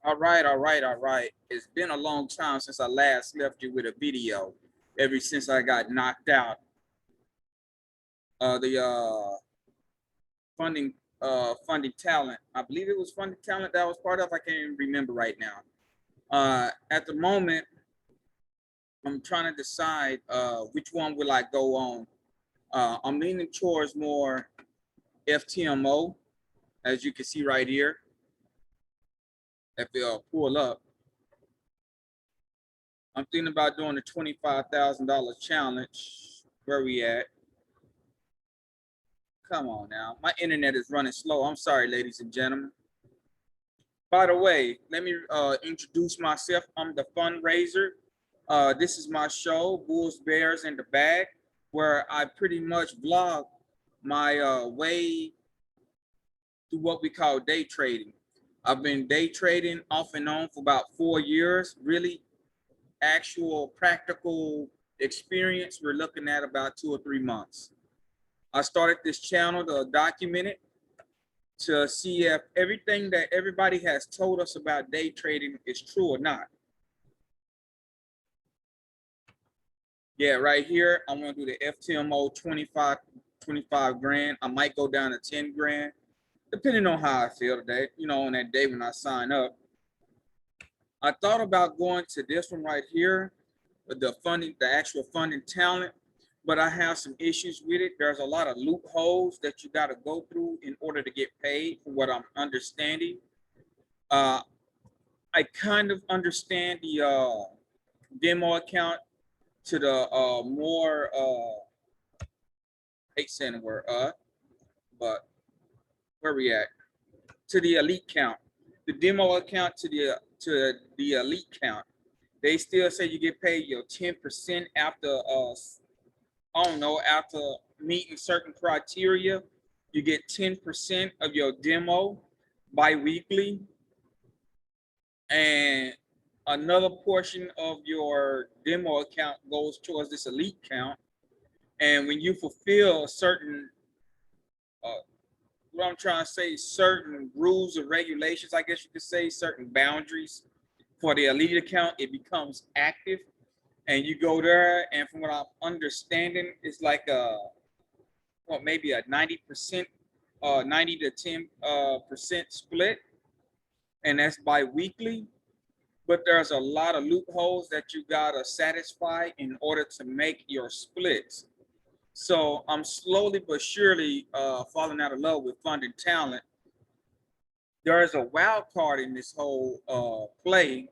All right. It's been a long time since I last left you with a video. Ever since I got knocked out, the funding funding talent. I believe it was funding talent that I was part of. I can't even remember right now. At the moment, I'm trying to decide which one will I go on. I'm leaning towards more FTMO, as you can see right here. If it'll pull up, I'm thinking about doing the $25,000 challenge. Where we at? Come on now. My internet is running slow. I'm sorry, ladies and gentlemen. By the way, let me introduce myself. I'm the fundraiser. This is my show, Bulls, Bears, and the Bag, where I pretty much vlog my way through what we call day trading. I've been day trading off and on for about 4 years. Really, actual practical experience, we're looking at about 2 or 3 months. I started this channel to document it, to see if everything that everybody has told us about day trading is true or not. Yeah, right here, I'm gonna do the FTMO 25 grand. I might go down to 10 grand, depending on how I feel today, on that day when I sign up. I thought about going to this one right here, the actual funding talent, but I have some issues with it. There's a lot of loopholes that you got to go through in order to get paid, from what I'm understanding. I kind of understand the demo account to the more, I hate saying the word but where we at? To the elite count. The demo account to the elite count. They still say you get paid your 10% after I don't know, after meeting certain criteria. You get 10% of your demo bi-weekly, and another portion of your demo account goes towards this elite count. And when you fulfill certain what I'm trying to say, certain rules and regulations, I guess you could say, certain boundaries for the elite account, it becomes active. And you go there, and from what I'm understanding, it's like maybe a 90%, 90 to 10% split, and that's bi-weekly. But there's a lot of loopholes that you gotta satisfy in order to make your splits. So I'm slowly but surely falling out of love with funding talent. There is a wild card in this whole play.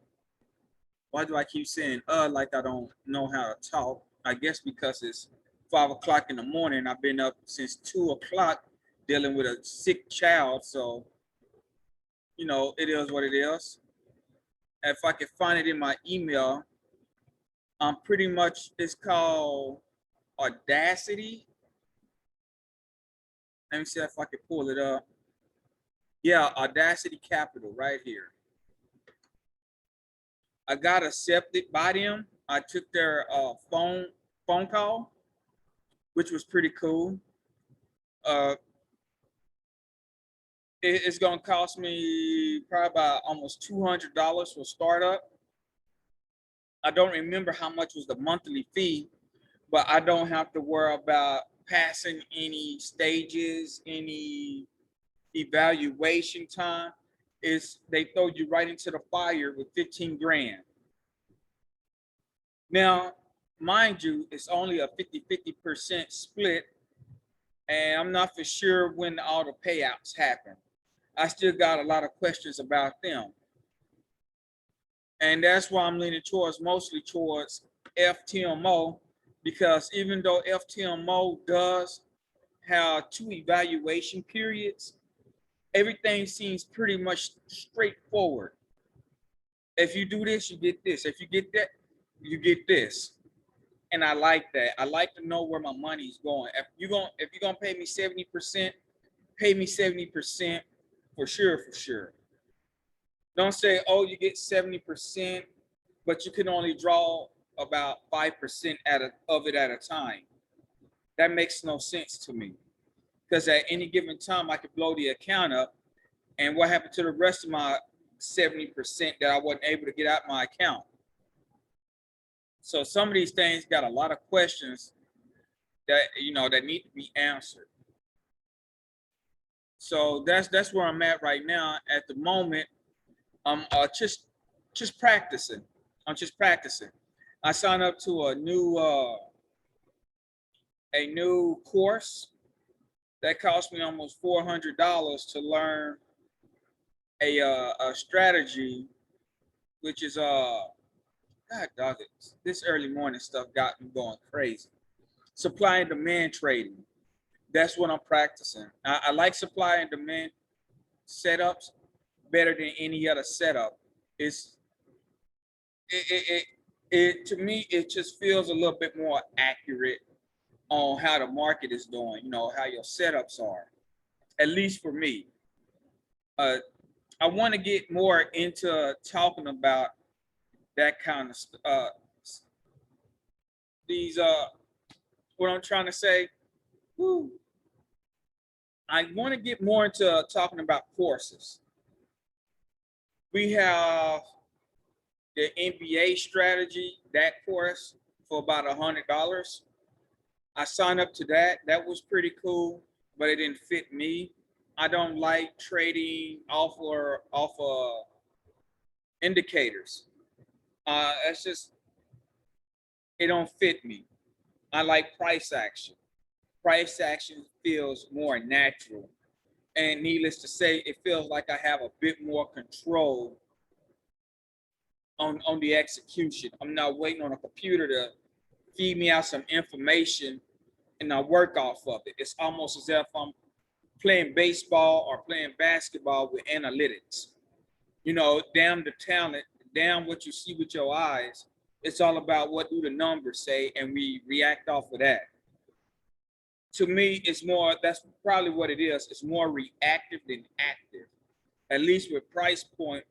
Why do I keep saying like I don't know how to talk? I guess because it's 5 o'clock in the morning. I've been up since 2 o'clock dealing with a sick child. So, it is what it is. If I can find it in my email, I'm pretty much, it's called Audacity. Let me see if I can pull it up. Yeah, Audacity Capital right here. I got accepted by them. I took their phone call, which was pretty cool. It's gonna cost me probably about almost $200 for startup. I don't remember how much was the monthly fee, but I don't have to worry about passing any stages, any evaluation time. They throw you right into the fire with 15 grand. Now, mind you, it's only a 50% split, and I'm not for sure when all the payouts happen. I still got a lot of questions about them. And that's why I'm leaning mostly towards FTMO, because even though FTMO does have 2 evaluation periods, everything seems pretty much straightforward. If you do this, you get this. If you get that, you get this. And I like that. I like to know where my money's going. If you're gonna pay me 70%, pay me 70% for sure. Don't say, oh, you get 70%, but you can only draw about 5% of it at a time. That makes no sense to me. Because at any given time, I could blow the account up. And what happened to the rest of my 70% that I wasn't able to get out my account. So some of these things got a lot of questions that that need to be answered. So that's where I'm at right now. At the moment, I'm just practicing. I'm just practicing. I signed up to a new course that cost me almost $400 to learn a strategy, which is God dog it. This early morning stuff got me going crazy. Supply and demand trading. That's what I'm practicing. I like supply and demand setups better than any other setup. It's it to me it just feels a little bit more accurate on how the market is doing. How your setups are. At least for me. I want to get more into talking about that kind of these what I'm trying to say. Woo, I want to get more into talking about courses. We have the NBA strategy, that course, for about $100. I signed up to that. That was pretty cool, but it didn't fit me. I don't like trading off indicators. It's just it don't fit me. I like price action. Price action feels more natural. And needless to say, it feels like I have a bit more control on the execution. I'm not waiting on a computer to feed me out some information and I work off of it. It's almost as if I'm playing baseball or playing basketball with analytics. Damn the talent, damn what you see with your eyes. It's all about what do the numbers say, and we react off of that. To me, that's probably what it is. It's more reactive than active. At least with price point,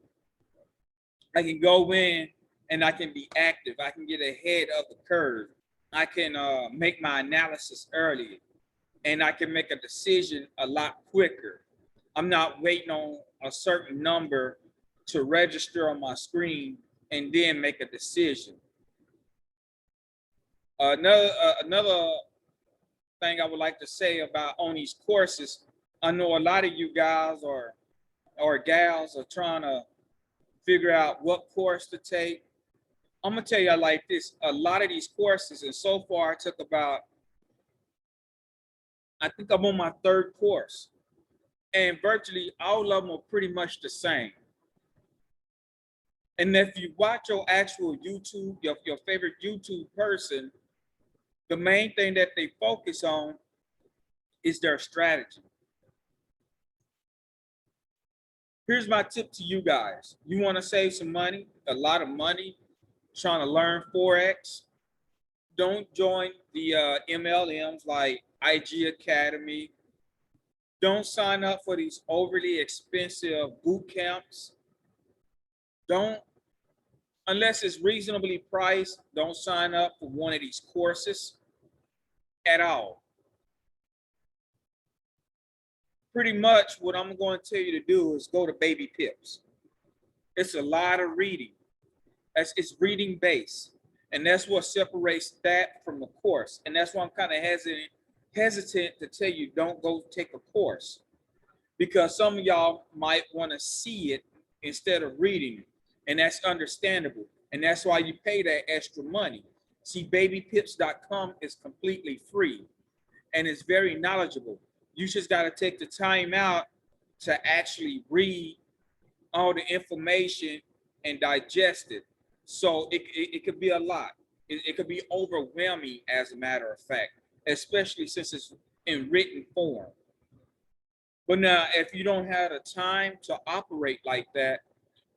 I can go in and I can be active. I can get ahead of the curve. I can make my analysis early, and I can make a decision a lot quicker. I'm not waiting on a certain number to register on my screen and then make a decision. Another thing I would like to say about on these courses, I know a lot of you guys or gals are trying to figure out what course to take. I'm gonna tell you like this: a lot of these courses, and so far I took about, I think I'm on my third course, and virtually all of them are pretty much the same. And if you watch your actual YouTube, your favorite YouTube person, the main thing that they focus on is their strategy. Here's my tip to you guys. You want to save some money, a lot of money, trying to learn Forex. Don't join the MLMs like IG Academy. Don't sign up for these overly expensive boot camps. Don't, unless it's reasonably priced, don't sign up for one of these courses at all. Pretty much what I'm going to tell you to do is go to Baby Pips. It's a lot of reading. It's reading based. And that's what separates that from the course. And that's why I'm kind of hesitant to tell you don't go take a course. Because some of y'all might want to see it instead of reading it. And that's understandable. And that's why you pay that extra money. See, babypips.com is completely free. And it's very knowledgeable. You just got to take the time out to actually read all the information and digest it. So it could be a lot. It could be overwhelming, as a matter of fact, especially since it's in written form. But now, if you don't have the time to operate like that,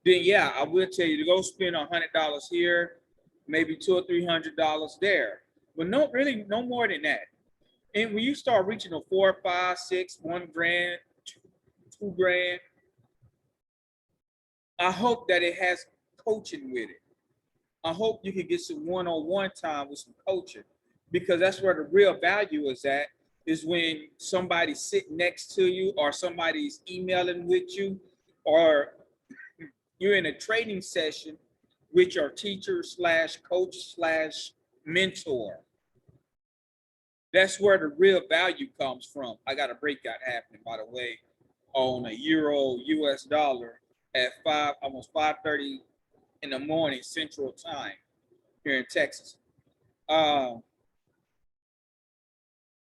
then yeah, I will tell you to go spend $100 here, maybe $200 or $300 there, but no, really, no more than that. And when you start reaching a 4, 5, 6, $1,000, $2,000, I hope that it has coaching with it. I hope you can get some one-on-one time with some coaching, because that's where the real value is at, is when somebody's sitting next to you or somebody's emailing with you or You're in a training session with your teacher slash coach slash mentor. That's where the real value comes from. I got a breakout happening, by the way, on a euro US dollar at almost 5:30 in the morning Central Time here in Texas. Um,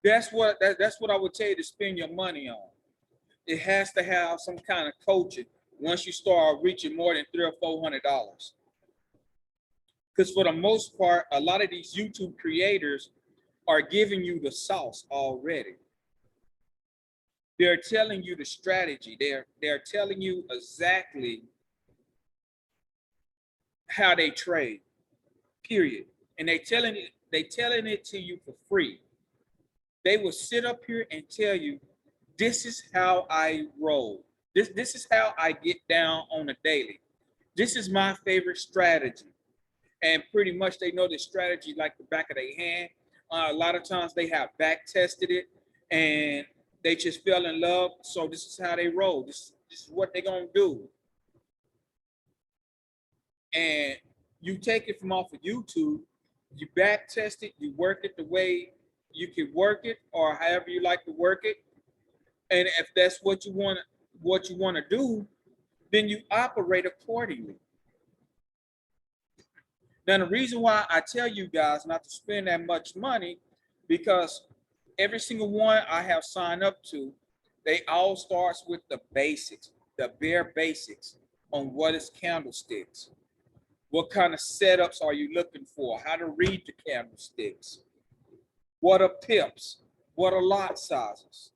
that's what I would tell you to spend your money on. It has to have some kind of coaching once you start reaching more than $300 or $400. Because for the most part, a lot of these YouTube creators are giving you the sauce already. They're telling you the strategy. They're telling you exactly how they trade, period. And they telling it to you for free. They will sit up here and tell you, this is how I roll. This is how I get down on a daily. This is my favorite strategy. And pretty much they know the strategy like the back of their hand. A lot of times they have back tested it and they just fell in love. So this is how they roll. This is what they're gonna do. And you take it from off of YouTube, you back test it, you work it the way you can work it, or however you like to work it. And if that's what you want to do, then you operate accordingly. Now, the reason why I tell you guys not to spend that much money, because every single one I have signed up to, they all starts with the basics, the bare basics on what is candlesticks. What kind of setups are you looking for? How to read the candlesticks? What are pips? What are lot sizes?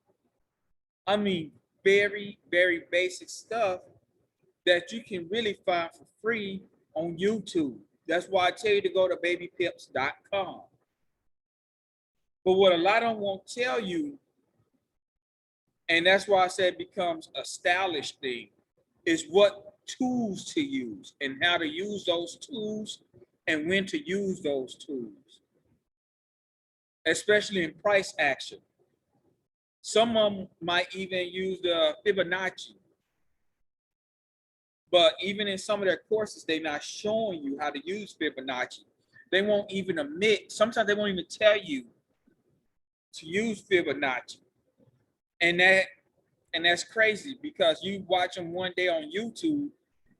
I mean, very, very basic stuff that you can really find for free on YouTube. That's why I tell you to go to babypips.com. But what a lot of them won't tell you, and that's why I said it becomes a stylish thing, is what tools to use and how to use those tools and when to use those tools, especially in price action. Some of them might even use the Fibonacci, but even in some of their courses, they're not showing you how to use Fibonacci. They won't even admit, sometimes they won't even tell you to use Fibonacci. And that's crazy because you watch them one day on YouTube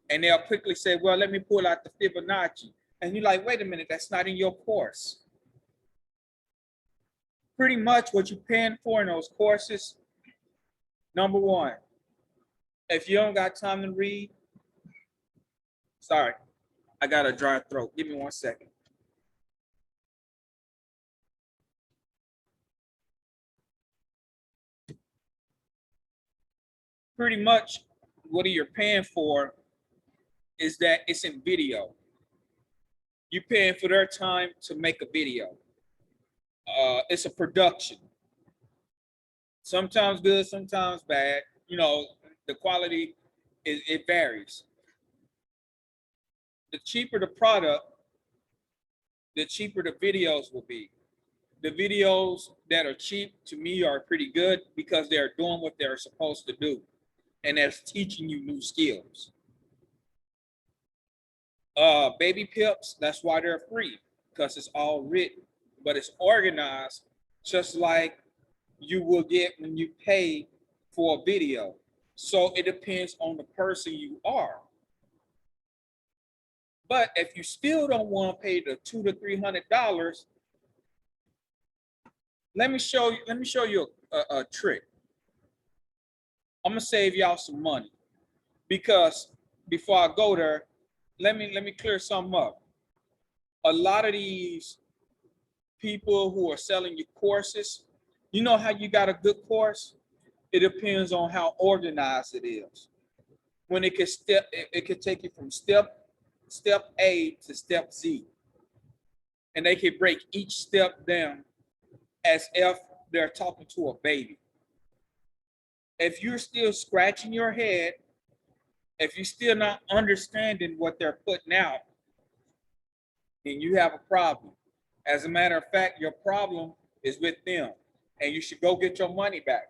and they'll quickly say, well, let me pull out the Fibonacci. And you're like, wait a minute, that's not in your course. Pretty much what you're paying for in those courses, number one, if you don't got time to read, sorry, I got a dry throat. Give me 1 second. Pretty much what you're paying for is that it's in video. You're paying for their time to make a video. It's a production. Sometimes good, sometimes bad. You know, the quality, it varies. The cheaper the product, the cheaper the videos will be. The videos that are cheap to me are pretty good because they're doing what they're supposed to do. And that's teaching you new skills. Baby pips, that's why they're free, because it's all written, but it's organized just like you will get when you pay for a video. So it depends on the person you are. But if you still don't want to pay the $200 to $300, let me show you a trick. I'm gonna save y'all some money because before I go there, let me clear something up. A lot of these people who are selling you courses, you know how you got a good course? It depends on how organized it is. When it can take you from step A to step Z. And they can break each step down as if they're talking to a baby. If you're still scratching your head, if you're still not understanding what they're putting out, then you have a problem. As a matter of fact, your problem is with them, and you should go get your money back.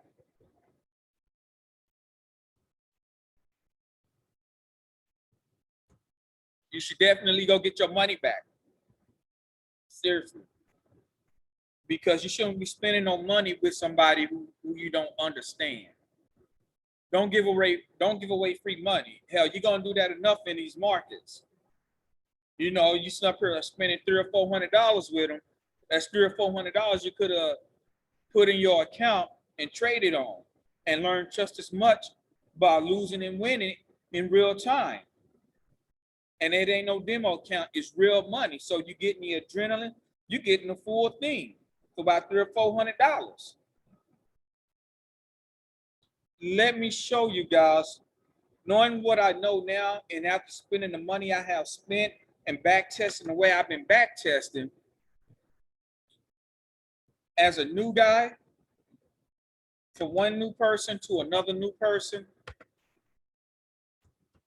You should definitely go get your money back. Seriously. Because you shouldn't be spending no money with somebody who you don't understand. Don't give away free money. Hell, you're gonna do that enough in these markets. You know, you up here spending $300 or $400 with them. That's $300 or $400 you could have put in your account and traded on, and learn just as much by losing and winning in real time. And it ain't no demo account; it's real money. So you getting the adrenaline, you getting the full thing for about $300 or $400. Let me show you guys, knowing what I know now, and after spending the money I have spent and back testing the way I've been back testing as a new guy, from one new person to another new person,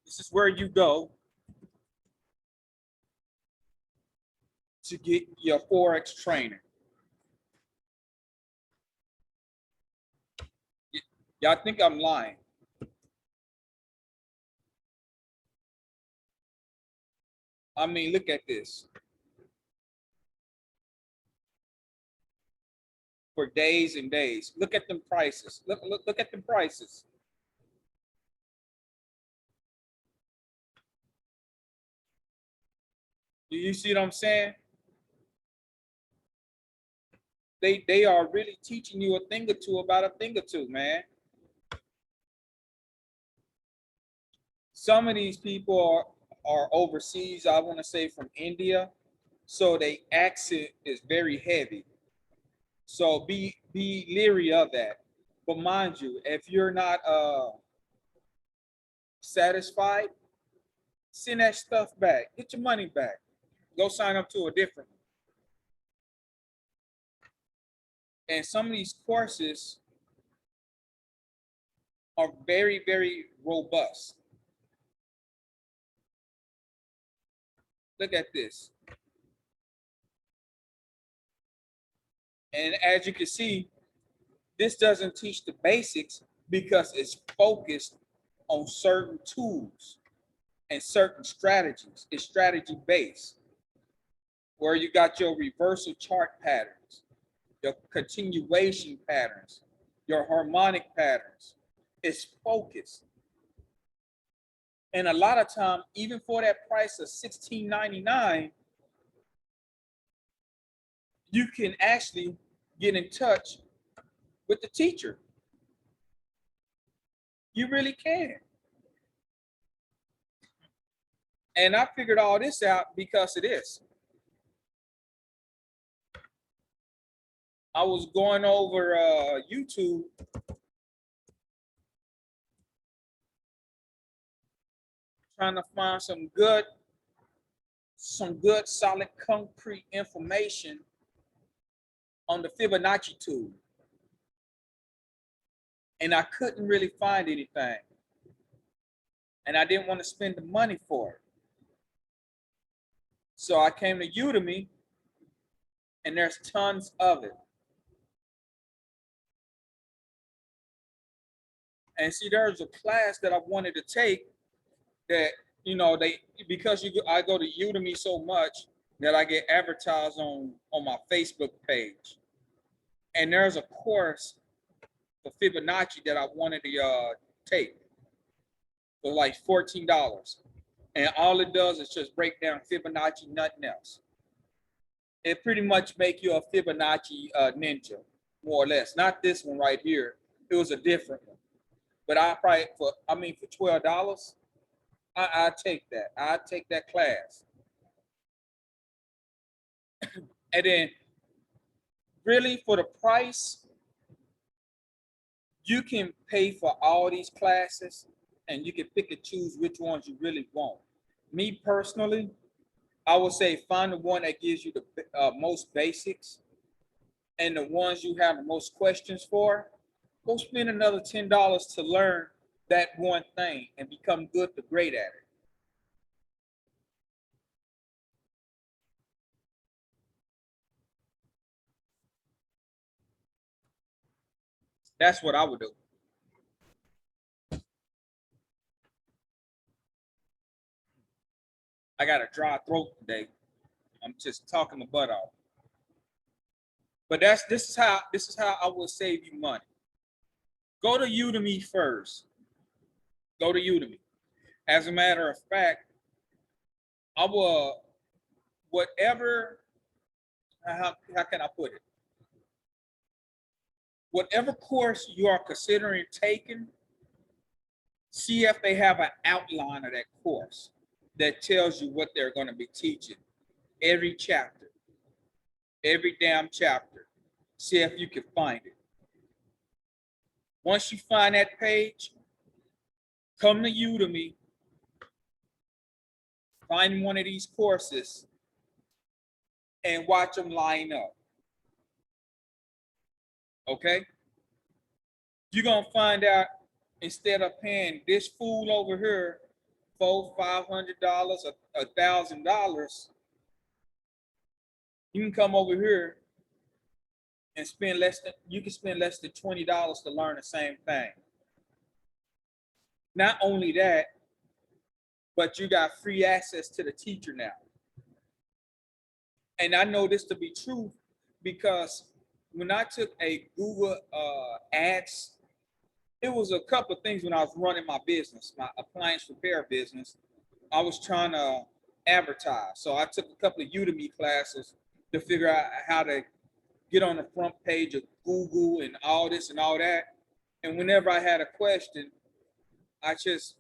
this is where you go to get your Forex training. Y'all think I'm lying? I mean, look at this. For days and days. Look at them prices. Look at them prices. Do you see what I'm saying? They are really teaching you a thing or two about a thing or two, man. Some of these people are overseas, I want to say from India, so they accent is very heavy. So be leery of that. But mind you, if you're not satisfied, send that stuff back. Get your money back. Go sign up to a different one. And some of these courses are very, very robust. Look at this. And as you can see, this doesn't teach the basics because it's focused on certain tools and certain strategies. It's strategy based, where you got your reversal chart patterns, your continuation patterns, your harmonic patterns. It's focused. And a lot of time, even for that price of $16.99, you can actually get in touch with the teacher. You really can. And I figured all this out because of this. I was going over YouTube trying to find some good solid concrete information on the Fibonacci tool. And I couldn't really find anything. And I didn't want to spend the money for it. So I came to Udemy, and there's tons of it. And see, there's a class that I wanted to take that, you know, because I go to Udemy so much that I get advertised on my Facebook page. And there's a course for Fibonacci that I wanted to take for like $14. And all it does is just break down Fibonacci, nothing else. It pretty much make you a Fibonacci ninja, more or less. Not this one right here. It was a different one. But for $12, I take that. I take that class. And then really for the price, you can pay for all these classes and you can pick and choose which ones you really want. Me personally, I would say find the one that gives you the most basics and the ones you have the most questions for. Go spend another $10 to learn that one thing and become good to great at it. That's what I would do. I got a dry throat today. I'm just talking my butt off. But this is how I will save you money. Go to Udemy first. Go to Udemy. As a matter of fact, I will whatever how can I put it? Whatever course you are considering taking, see if they have an outline of that course that tells you what they're going to be teaching. Every chapter, every damn chapter. See if you can find it. Once you find that page, come to Udemy, find one of these courses, and watch them line up. Okay? You're gonna find out instead of paying this fool over here $400-$500, $1,000, you can come over here and spend less than $20 to learn the same thing. Not only that, but you got free access to the teacher now. And I know this to be true because when I took a Google ads, it was a couple of things when I was running my business, my appliance repair business. I was trying to advertise. So I took a couple of Udemy classes to figure out how to get on the front page of Google and all this and all that. And whenever I had a question, I just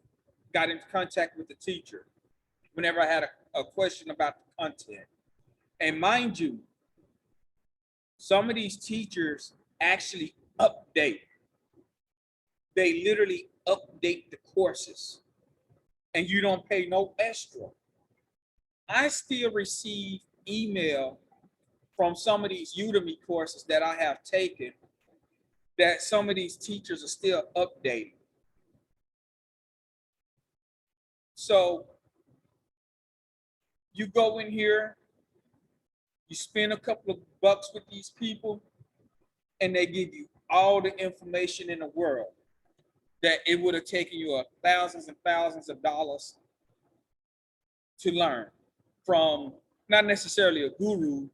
got in contact with the teacher whenever I had a question about the content. And mind you, some of these teachers actually update. They literally update the courses and you don't pay no extra. I still receive email from some of these Udemy courses that I have taken that some of these teachers are still updating. So you go in here, you spend a couple of bucks with these people, and they give you all the information in the world that it would have taken you thousands and thousands of dollars to learn from not necessarily a guru,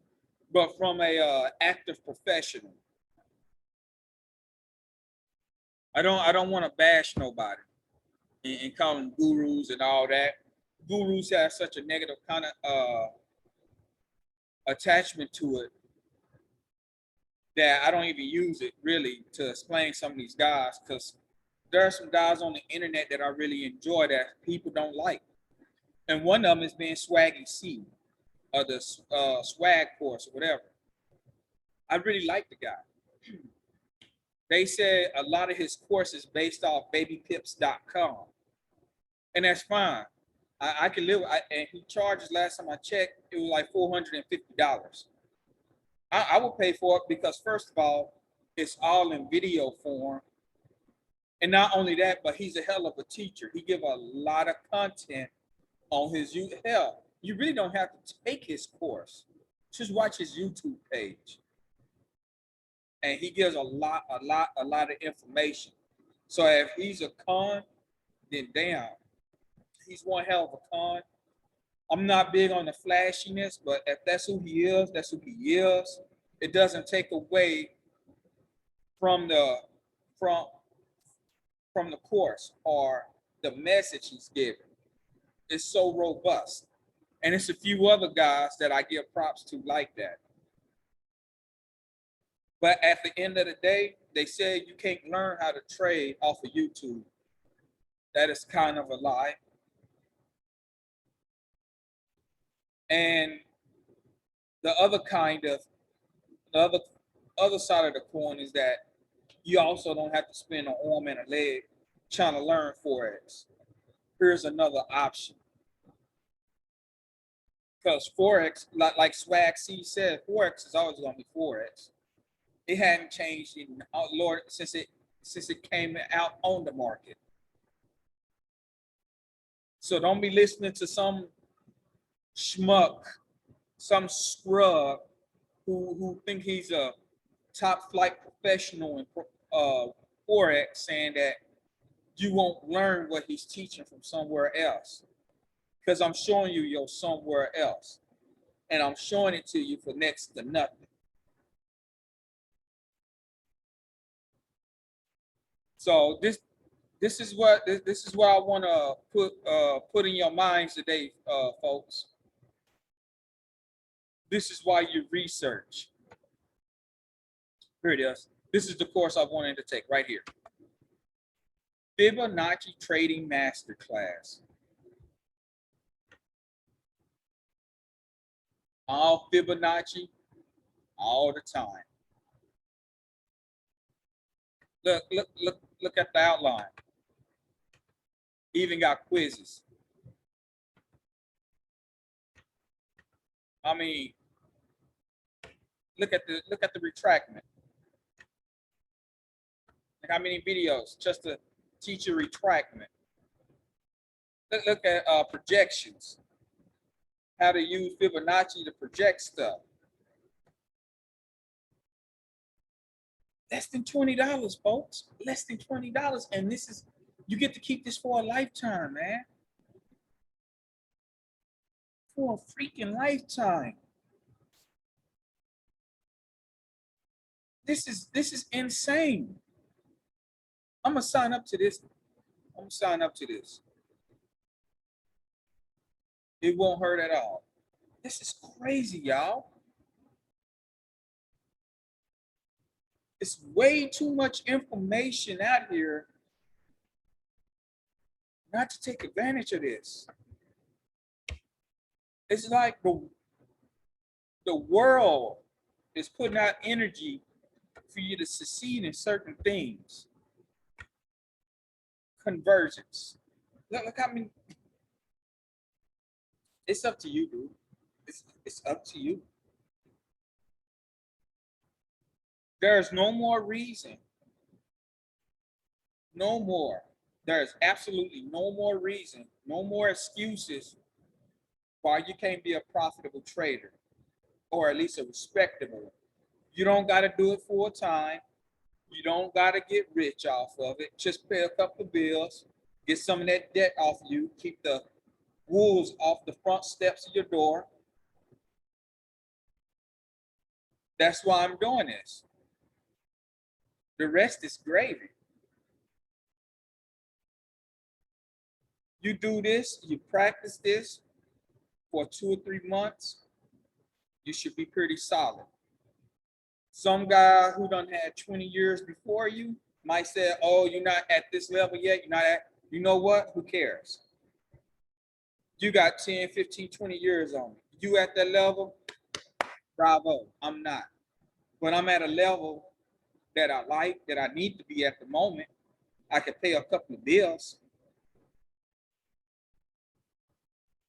but from a active professional. I don't want to bash nobody and call them gurus and all that. Gurus have such a negative kind of attachment to it that I don't even use it really to explain some of these guys because there are some guys on the internet that I really enjoy that people don't like. And one of them is being Swaggy C or the swag course or whatever. I really like the guy. They said a lot of his course is based off babypips.com. And that's fine. I can live, and he charges, last time I checked, it was like $450. I would pay for it because first of all, it's all in video form. And not only that, but he's a hell of a teacher. He give a lot of content on his hell. You really don't have to take his course. Just watch his YouTube page. And he gives a lot of information. So if he's a con, then damn, he's one hell of a con. I'm not big on the flashiness, but if that's who he is, that's who he is. It doesn't take away from the from the course or the message he's giving. It's so robust. And it's a few other guys that I give props to like that. But at the end of the day, they said you can't learn how to trade off of YouTube. That is kind of a lie. And the other the other side of the coin is that you also don't have to spend an arm and a leg trying to learn Forex. Here's another option. Because Forex, like Swag C said, Forex is always going to be Forex. It hadn't changed in Lord since it came out on the market. So don't be listening to some schmuck, some scrub who think he's a top flight professional in Forex saying that you won't learn what he's teaching from somewhere else. because I'm showing you your somewhere else, and I'm showing it to you for next to nothing. So this is what I want to put in your minds today, folks. This is why you research. Here it is. This is the course I wanted to take right here. Fibonacci Trading Masterclass. All Fibonacci, all the time. Look at the outline. Even got quizzes. I mean, look at the retractment. How many videos just to teach you retractment? Look at projections. How to use Fibonacci to project stuff. Less than $20, folks. Less than $20, and this is, you get to keep this for a lifetime, man. For a freaking lifetime. This is insane. I'm gonna sign up to this. I'm gonna sign up to this. It won't hurt at all. This is crazy, y'all. It's way too much information out here not to take advantage of this. It's like the world is putting out energy for you to succeed in certain things. Convergence. Look how many. It's up to you, dude. It's up to you. There's no more reason. No more. There's absolutely no more reason, no more excuses why you can't be a profitable trader, or at least a respectable. You don't got to do it full time. You don't got to get rich off of it. Just pay a couple of bills, get some of that debt off you, keep the wolves off the front steps of your door. That's why I'm doing this. The rest is gravy. You do this, you practice this for 2 or 3 months, you should be pretty solid. Some guy who done had 20 years before you might say, oh, you're not at this level yet. You're not at, you know what? Who cares? You got 10, 15, 20 years on me. You at that level? Bravo. I'm not. But I'm at a level that I like, that I need to be at the moment. I can pay a couple of bills.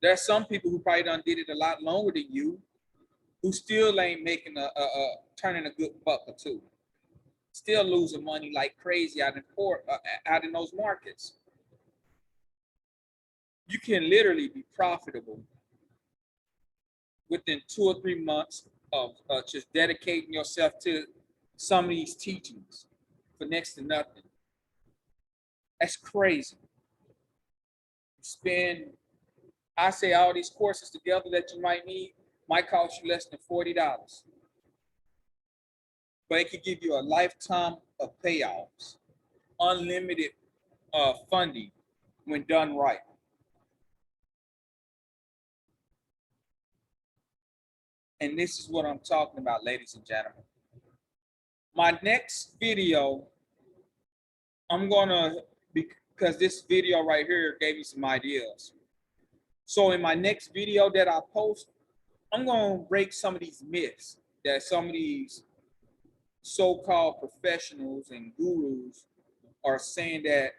There's some people who probably done did it a lot longer than you, who still ain't making turning a good buck or two. Still losing money like crazy out in those markets. You can literally be profitable within 2 or 3 months of just dedicating yourself to some of these teachings for next to nothing. That's crazy. You spend, I say, all these courses together that you might need might cost you less than $40. But it could give you a lifetime of payoffs, unlimited funding when done right. And this is what I'm talking about, ladies and gentlemen. My next video, I'm gonna, because this video right here gave me some ideas. So in my next video that I post, I'm gonna break some of these myths that some of these so-called professionals and gurus are saying that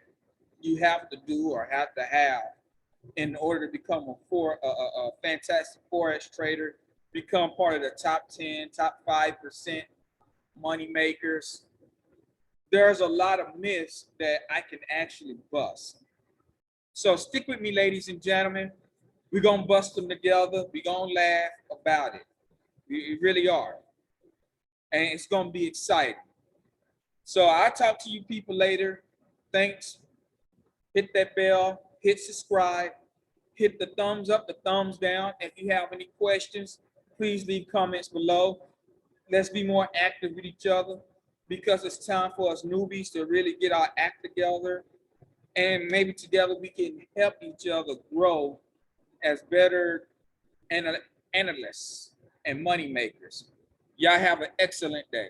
you have to do or have to have in order to become a fantastic Forex trader, become part of the top 10, top 5% money makers. There's a lot of myths that I can actually bust. So stick with me, ladies and gentlemen. We're gonna bust them together. We're gonna laugh about it. We really are. And it's gonna be exciting. So I'll talk to you people later. Thanks. Hit that bell, hit subscribe, hit the thumbs up, the thumbs down. If you have any questions, please leave comments below. Let's be more active with each other, because it's time for us newbies to really get our act together, and maybe together we can help each other grow as better analysts and money makers. Y'all have an excellent day.